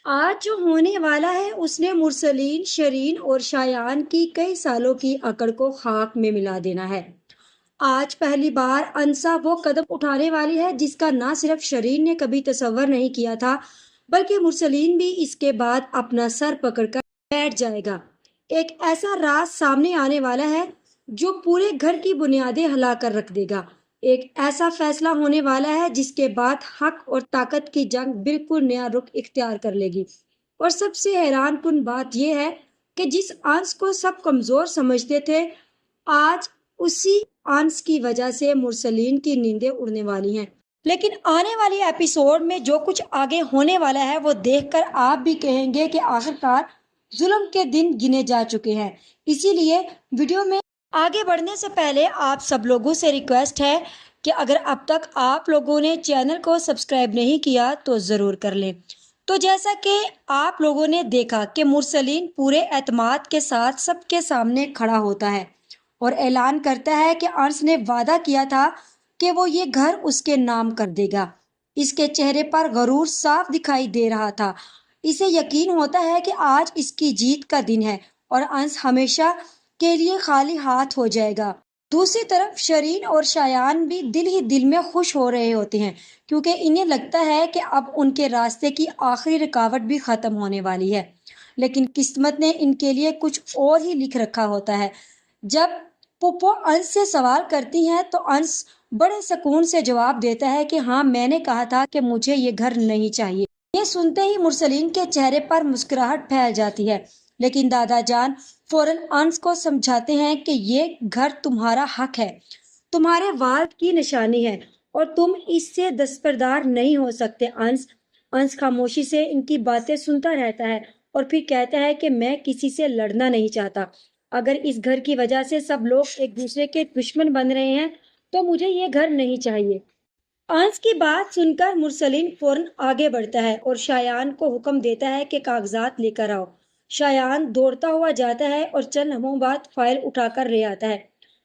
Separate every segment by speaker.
Speaker 1: آج جو ہونے والا ہے اس نے مرسلین، شرین اور شایان کی کئی سالوں کی اکڑ کو خاک میں ملا دینا ہے۔ آج پہلی بار انسا وہ قدم اٹھانے والی ہے جس کا نہ صرف شرین نے کبھی تصور نہیں کیا تھا بلکہ مرسلین بھی اس کے بعد اپنا سر پکڑ کر بیٹھ جائے گا۔ ایک ایسا راز سامنے آنے والا ہے جو پورے گھر کی بنیادیں ہلا کر رکھ دے گا۔ ایک ایسا فیصلہ ہونے والا ہے جس کے بعد حق اور طاقت کی جنگ بالکل نیا رخ اختیار کر لے گی۔ اور سب سے حیران کن بات یہ ہے کہ جس انس کو سب کمزور سمجھتے تھے، آج اسی انس کی وجہ سے مرسلین کی نیندیں اڑنے والی ہیں۔ لیکن آنے والی ایپیسوڈ میں جو کچھ آگے ہونے والا ہے وہ دیکھ کر آپ بھی کہیں گے کہ آخرکار ظلم کے دن گنے جا چکے ہیں۔ اسی لیے ویڈیو میں آگے بڑھنے سے پہلے آپ سب لوگوں سے ریکویسٹ ہے کہ اگر اب تک آپ لوگوں نے چینل کو سبسکرائب نہیں کیا تو ضرور کر لیں۔ تو جیسا کہ آپ لوگوں نے دیکھا کہ مرسلین پورے اعتماد کے ساتھ سب کے سامنے کھڑا ہوتا ہے اور اعلان کرتا ہے کہ انس نے وعدہ کیا تھا کہ وہ یہ گھر اس کے نام کر دے گا۔ اس کے چہرے پر غرور صاف دکھائی دے رہا تھا۔ اسے یقین ہوتا ہے کہ آج اس کی جیت کا دن ہے اور انس ہمیشہ کے لیے خالی ہاتھ ہو جائے گا۔ دوسری طرف شرین اور شایان بھی دل ہی دل میں خوش ہو رہے ہوتے ہیں کیونکہ انہیں لگتا ہے کہ اب ان کے راستے کی آخری رکاوٹ بھی ختم ہونے والی ہے۔ لیکن قسمت نے ان کے لیے کچھ اور ہی لکھ رکھا ہوتا ہے۔ جب پپو انس سے سوال کرتی ہیں تو انس بڑے سکون سے جواب دیتا ہے کہ ہاں، میں نے کہا تھا کہ مجھے یہ گھر نہیں چاہیے۔ یہ سنتے ہی مرسلین کے چہرے پر مسکراہٹ پھیل جاتی ہے، لیکن دادا جان فوراً انس کو سمجھاتے ہیں کہ یہ گھر تمہارا حق ہے، تمہارے والد کی نشانی ہے اور تم اس سے دستبردار نہیں ہو سکتے۔ انس خاموشی سے ان کی باتیں سنتا رہتا ہے اور پھر کہتا ہے کہ میں کسی سے لڑنا نہیں چاہتا۔ اگر اس گھر کی وجہ سے سب لوگ ایک دوسرے کے دشمن بن رہے ہیں تو مجھے یہ گھر نہیں چاہیے۔ انس کی بات سن کر مرسلین فوراً آگے بڑھتا ہے اور شایان کو حکم دیتا ہے کہ کاغذات لے کر آؤ۔ شایان دوڑتا ہوا جاتا ہے اور چند لمحوں بعد فائل اٹھا کر لے آتا ہے۔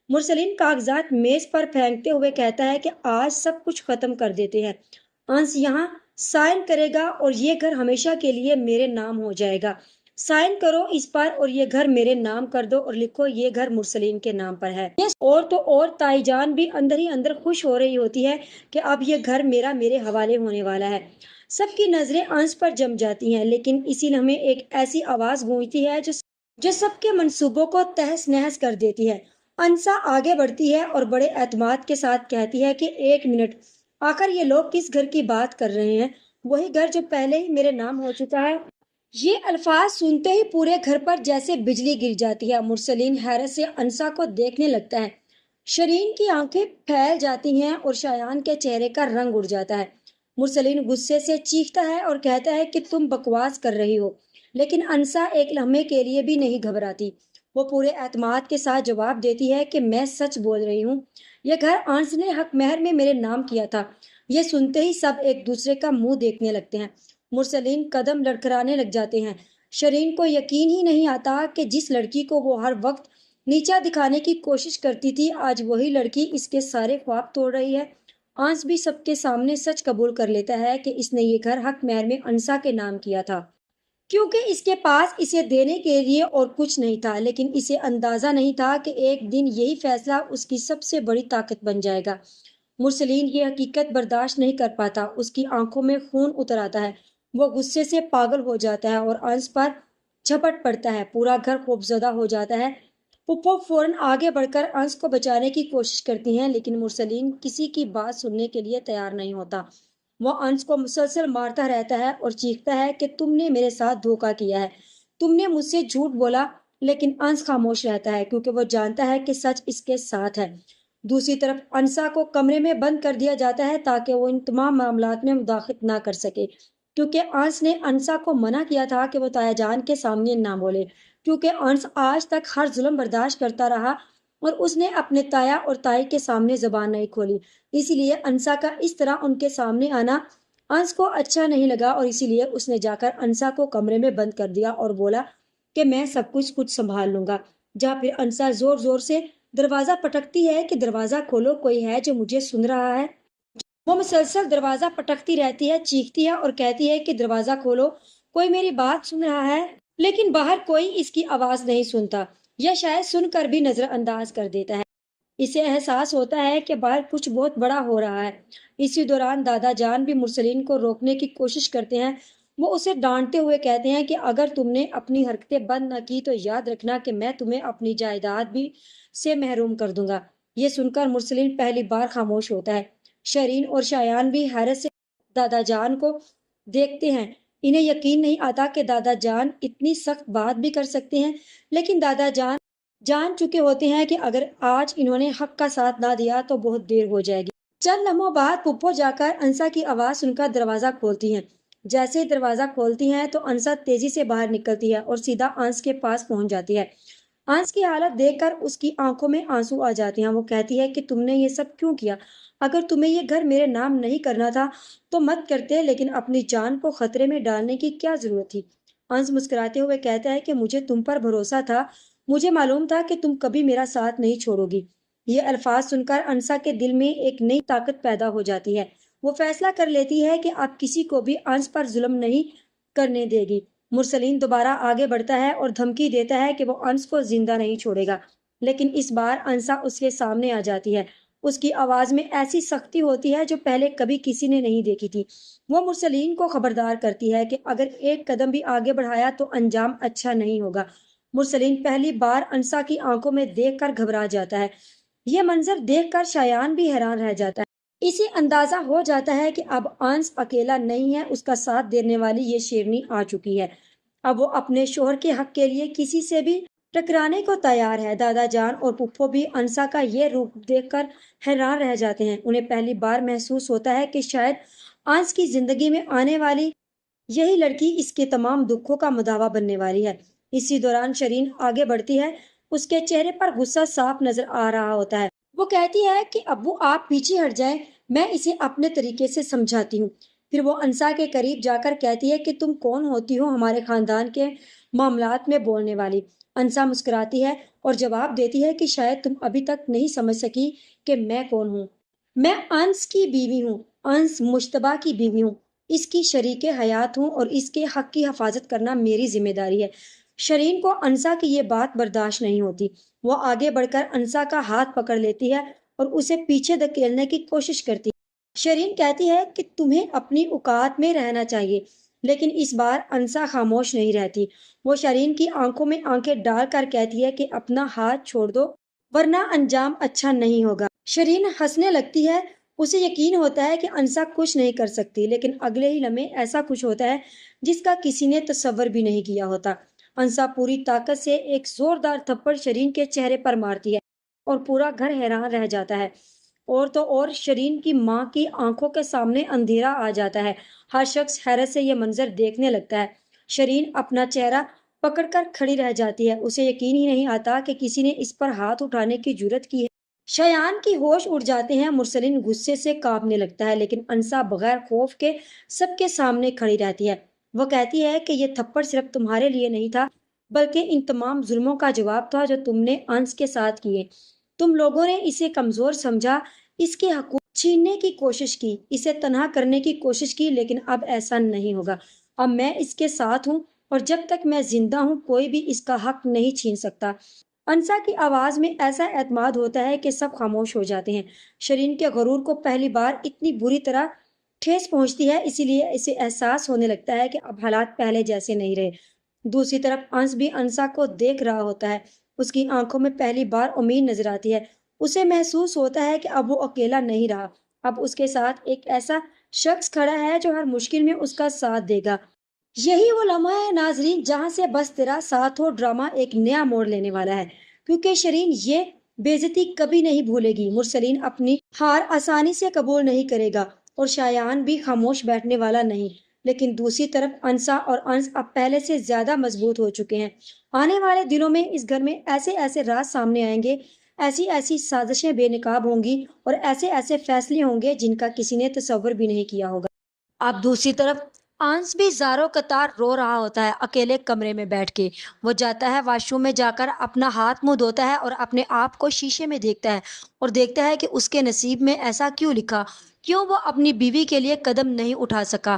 Speaker 1: مرسلین کاغذات میز پر پھینکتے ہوئے کہتا ہے کہ آج سب کچھ ختم کر دیتے ہیں۔ انس یہاں سائن کرے گا اور یہ گھر ہمیشہ کے لیے میرے نام ہو جائے گا۔ سائن کرو اس پر اور یہ گھر میرے نام کر دو اور لکھو یہ گھر مرسلین کے نام پر ہے۔ اور تائی جان بھی اندر ہی اندر خوش ہو رہی ہوتی ہے کہ اب یہ گھر میرے حوالے ہونے والا ہے۔ سب کی نظریں انس پر جم جاتی ہیں، لیکن اسی لمحے ایک ایسی آواز گونجتی ہے جو سب کے منصوبوں کو تہس نہس کر دیتی ہے۔ انسا آگے بڑھتی ہے اور بڑے اعتماد کے ساتھ کہتی ہے کہ ایک منٹ، آخر یہ لوگ کس گھر کی بات کر رہے ہیں؟ وہی گھر جو پہلے ہی میرے نام ہو چکا ہے۔ یہ الفاظ سنتے ہی پورے گھر پر جیسے بجلی گر جاتی ہے۔ مرسلین حیرت سے انسا کو دیکھنے لگتا ہے۔ شرین کی آنکھیں پھیل جاتی ہیں اور شایان کے چہرے کا رنگ اڑ جاتا ہے۔ مرسلین غصے سے چیختا ہے اور کہتا ہے کہ تم بکواس کر رہی ہو، لیکن انسا ایک لمحے کے لیے بھی نہیں گھبراتی۔ وہ پورے اعتماد کے ساتھ جواب دیتی ہے کہ میں سچ بول رہی ہوں، یہ گھر انس نے حق مہر میں میرے نام کیا تھا۔ یہ سنتے ہی سب ایک دوسرے کا منہ دیکھنے لگتے ہیں۔ مرسلین قدم لڑکھڑانے لگ جاتے ہیں۔ شرین کو یقین ہی نہیں آتا کہ جس لڑکی کو وہ ہر وقت نیچا دکھانے کی کوشش کرتی تھی، آج وہی لڑکی اس کے سارے خواب توڑ رہی ہے۔ انس بھی سب کے سامنے سچ قبول کر لیتا ہے کہ اس نے یہ گھر حق مہر میں انسا کے نام کیا تھا، کیونکہ اس کے پاس اسے دینے کے لیے اور کچھ نہیں تھا۔ لیکن اسے اندازہ نہیں تھا کہ ایک دن یہی فیصلہ اس کی سب سے بڑی طاقت بن جائے گا۔ مرسلین یہ حقیقت برداشت نہیں کر پاتا، اس کی آنکھوں میں خون اتر آتا ہے، وہ غصے سے پاگل ہو جاتا ہے اور انس پر جھپٹ پڑتا ہے۔ پورا گھر خوفزدہ ہو جاتا ہے۔ پپو فوراً آگے بڑھ کر انس کو بچانے کی کوشش کرتی ہیں، لیکن مرسلین کسی کی بات سننے کے لیے تیار نہیں ہوتا۔ وہ انس کو مسلسل مارتا رہتا ہے اور چیختا ہے کہ تم نے میرے ساتھ دھوکہ کیا ہے، تم نے مجھ سے جھوٹ بولا۔ لیکن انس خاموش رہتا ہے کیونکہ وہ جانتا ہے کہ سچ اس کے ساتھ ہے۔ دوسری طرف انسا کو کمرے میں بند کر دیا جاتا ہے تاکہ وہ ان تمام معاملات میں مداخلت نہ کر سکے، کیونکہ انس نے انسا کو منع کیا تھا کہ وہ تایا جان کے سامنے نہ بولے، کیونکہ انس آج تک ہر ظلم برداشت کرتا رہا اور اس نے اپنے تایا اور تائی کے سامنے زبان نہیں کھولی۔ اسی لیے انسا کا اس طرح ان کے سامنے آنا انس کو اچھا نہیں لگا اور اسی لیے اس نے جا کر انسا کو کمرے میں بند کر دیا اور بولا کہ میں سب کچھ خود سنبھال لوں گا۔ جہاں پھر انسا زور زور سے دروازہ پٹکتی ہے کہ دروازہ کھولو، کوئی ہے جو مجھے سن رہا ہے۔ وہ مسلسل دروازہ پٹکتی رہتی ہے، چیختی ہے اور کہتی ہے کہ دروازہ کھولو، کوئی میری بات سن رہا ہے لیکن باہر کوئی اس کی آواز نہیں سنتا یا شاید سن کر بھی نظر انداز کر دیتا ہے۔ اسے احساس ہوتا ہے کہ باہر کچھ بہت بڑا ہو رہا ہے۔ اسی دوران دادا جان بھی مرسلین کو روکنے کی کوشش کرتے ہیں۔ وہ اسے ڈانٹتے ہوئے کہتے ہیں کہ اگر تم نے اپنی حرکتیں بند نہ کی تو یاد رکھنا کہ میں تمہیں اپنی جائیداد بھی سے محروم کر دوں گا۔ یہ سن کر مرسلین پہلی بار خاموش ہوتا ہے۔ شرین اور شایان بھی حیرت سے دادا جان کو دیکھتے ہیں۔ انہیں یقین نہیں آتا کہ دادا جان اتنی سخت بات بھی کر سکتے ہیں، لیکن دادا جان چکے ہوتے ہیں کہ اگر آج انہوں نے حق کا ساتھ نہ دیا تو بہت دیر ہو جائے گی۔ چند لمحوں بعد پپو جا کر انسا کی آواز سن کر دروازہ کھولتی ہیں۔ جیسے ہی دروازہ کھولتی ہیں تو انسا تیزی سے باہر نکلتی ہے اور سیدھا انس کے پاس پہنچ جاتی ہے۔ انس کی حالت دیکھ کر اس کی آنکھوں میں آنسو آ جاتے ہیں۔ وہ کہتی ہے کہ تم نے یہ سب کیوں کیا؟ اگر تمہیں یہ گھر میرے نام نہیں کرنا تھا تو مت کرتے، لیکن اپنی جان کو خطرے میں ڈالنے کی کیا ضرورت تھی؟ انس مسکراتے ہوئے کہتا ہے کہ مجھے تم پر بھروسہ تھا، مجھے معلوم تھا کہ تم کبھی میرا ساتھ نہیں چھوڑو گی۔ یہ الفاظ سن کر انسا کے دل میں ایک نئی طاقت پیدا ہو جاتی ہے۔ وہ فیصلہ کر لیتی ہے کہ اب کسی کو بھی انس پر ظلم نہیں کرنے دے گی۔ مرسلین دوبارہ آگے بڑھتا ہے اور دھمکی دیتا ہے کہ وہ انس کو زندہ نہیں چھوڑے گا، لیکن اس بار انسا اس کے سامنے آ جاتی ہے۔ اس کی آواز میں ایسی سختی ہوتی ہے جو پہلے کبھی کسی نے نہیں دیکھی تھی۔ وہ مرسلین کو خبردار کرتی ہے کہ اگر ایک قدم بھی آگے بڑھایا تو انجام اچھا نہیں ہوگا۔ مرسلین پہلی بار انسا کی آنکھوں میں دیکھ کر گھبرا جاتا ہے۔ یہ منظر دیکھ کر شایان بھی حیران رہ جاتا ہے۔ اسے اندازہ ہو جاتا ہے کہ اب انس اکیلا نہیں ہے، اس کا ساتھ دینے والی یہ شیرنی آ چکی ہے۔ اب وہ اپنے شوہر کے حق کے لیے کسی سے بھی ٹکرانے کو تیار ہے۔ دادا جان اور پپھو بھی انسا کا یہ روپ دیکھ کر حیران رہ جاتے ہیں۔ انہیں پہلی بار محسوس ہوتا ہے کہ شاید انس کی زندگی میں آنے والی یہی لڑکی اس کے تمام دکھوں کا مداوا بننے والی ہے۔ اسی دوران شرین آگے بڑھتی ہے۔ اس کے چہرے پر غصہ صاف نظر آ رہا ہوتا ہے۔ وہ کہتی ہے کہ ابو آپ پیچھے ہٹ جائیں، میں اسے اپنے طریقے سے سمجھاتی ہوں۔ پھر وہ انسا کے قریب جا کر کہتی ہے کہ تم کون ہوتی ہو ہمارے خاندان کے معاملات میں بولنے والی؟ انسا مسکراتی ہے اور جواب دیتی ہے کہ شاید تم ابھی تک نہیں سمجھ سکی کہ میں کون ہوں۔ میں انس کی بیوی ہوں، انس مشتبہ کی بیوی ہوں، اس کی شریک حیات ہوں اور اس کے حق کی حفاظت کرنا میری ذمہ داری ہے۔ شرین کو انسا کی یہ بات برداشت نہیں ہوتی۔ وہ آگے بڑھ کر انسا کا ہاتھ پکڑ لیتی ہے اور اسے پیچھے دھکیلنے کی کوشش کرتی ہے۔ شرین کہتی ہے کہ تمہیں اپنی اوقات میں رہنا چاہیے، لیکن اس بار انسا خاموش نہیں رہتی۔ وہ شرین کی آنکھوں میں آنکھیں ڈال کر کہتی ہے کہ اپنا ہاتھ چھوڑ دو ورنہ انجام اچھا نہیں ہوگا۔ شرین ہنسنے لگتی ہے۔ اسے یقین ہوتا ہے کہ انسا کچھ نہیں کر سکتی، لیکن اگلے ہی لمحے ایسا کچھ ہوتا ہے جس کا کسی نے تصور بھی نہیں کیا ہوتا۔ انسا پوری طاقت سے ایک زوردار تھپڑ شرین کے چہرے پر مارتی ہے اور پورا گھر حیران رہ جاتا ہے۔ اور تو اور شرین کی ماں کی آنکھوں کے سامنے اندھیرا آ جاتا ہے۔ ہر شخص حیرت سے یہ منظر دیکھنے لگتا ہے۔ شرین اپنا چہرہ پکڑ کر کھڑی رہ جاتی ہے۔ اسے یقین ہی نہیں آتا کہ کسی نے اس پر ہاتھ اٹھانے کی جرات کی ہے۔ شایان کی ہوش اڑ جاتے ہیں۔ مرسلین غصے سے کانپنے لگتا ہے، لیکن انسا بغیر خوف کے سب کے سامنے کھڑی رہتی ہے۔ وہ کہتی ہے کہ یہ تھپڑ صرف تمہارے لیے نہیں تھا، بلکہ ان تمام ظلموں کا جواب تھا جو تم نے انس کے ساتھ کیے۔ تم لوگوں نے اسے کمزور سمجھا، اس کے حقوق چھیننے کی کوشش کی، اسے تنہا کرنے کی کوشش کی، لیکن اب ایسا نہیں ہوگا۔ اب میں اس کے ساتھ ہوں اور جب تک میں زندہ ہوں کوئی بھی اس کا حق نہیں چھین سکتا۔ انسا کی آواز میں ایسا اعتماد ہوتا ہے کہ سب خاموش ہو جاتے ہیں۔ شرین کے غرور کو پہلی بار اتنی بری طرح ٹھیس پہنچتی ہے، اسی لیے اسے احساس ہونے لگتا ہے کہ اب حالات پہلے جیسے نہیں رہے۔ دوسری طرف انس بھی انسا کو دیکھ رہا ہوتا ہے۔ اس کی آنکھوں میں پہلی بار امید نظر آتی ہے۔ اسے محسوس ہوتا ہے کہ اب وہ اکیلا نہیں رہا، اب اس کے ساتھ ایک ایسا شخص کھڑا ہے جو ہر مشکل میں اس کا ساتھ دے گا۔ یہی وہ لمحہ ہے ناظرین جہاں سے بس تیرا ساتھ ہو ڈرامہ ایک نیا موڑ لینے والا ہے، کیونکہ شرین یہ بے عزتی کبھی نہیں بھولے گی۔ مرسلین اپنی ہار آسانی سے قبول نہیں کرے گا اور شایان بھی خاموش بیٹھنے والا نہیں، لیکن دوسری طرف انسا اور انس اب پہلے سے زیادہ مضبوط ہو چکے ہیں۔ آنے والے دنوں میں اس گھر میں ایسے ایسے راز سامنے آئیں گے، ایسی ایسی سازشیں بے نقاب ہوں گی اور ایسے ایسے فیصلے ہوں گے جن کا کسی نے تصور بھی نہیں کیا ہوگا۔ اب دوسری طرف انس بھی زاروں قطار رو رہا ہوتا ہے اکیلے کمرے میں بیٹھ کے۔ وہ جاتا ہے واش روم میں جا کر اپنا ہاتھ منہ دھوتا ہے اور اپنے آپ کو شیشے میں دیکھتا ہے اور دیکھتا ہے کہ اس کے نصیب میں ایسا کیوں لکھا، کیوں وہ اپنی بیوی کے لیے قدم نہیں اٹھا سکا۔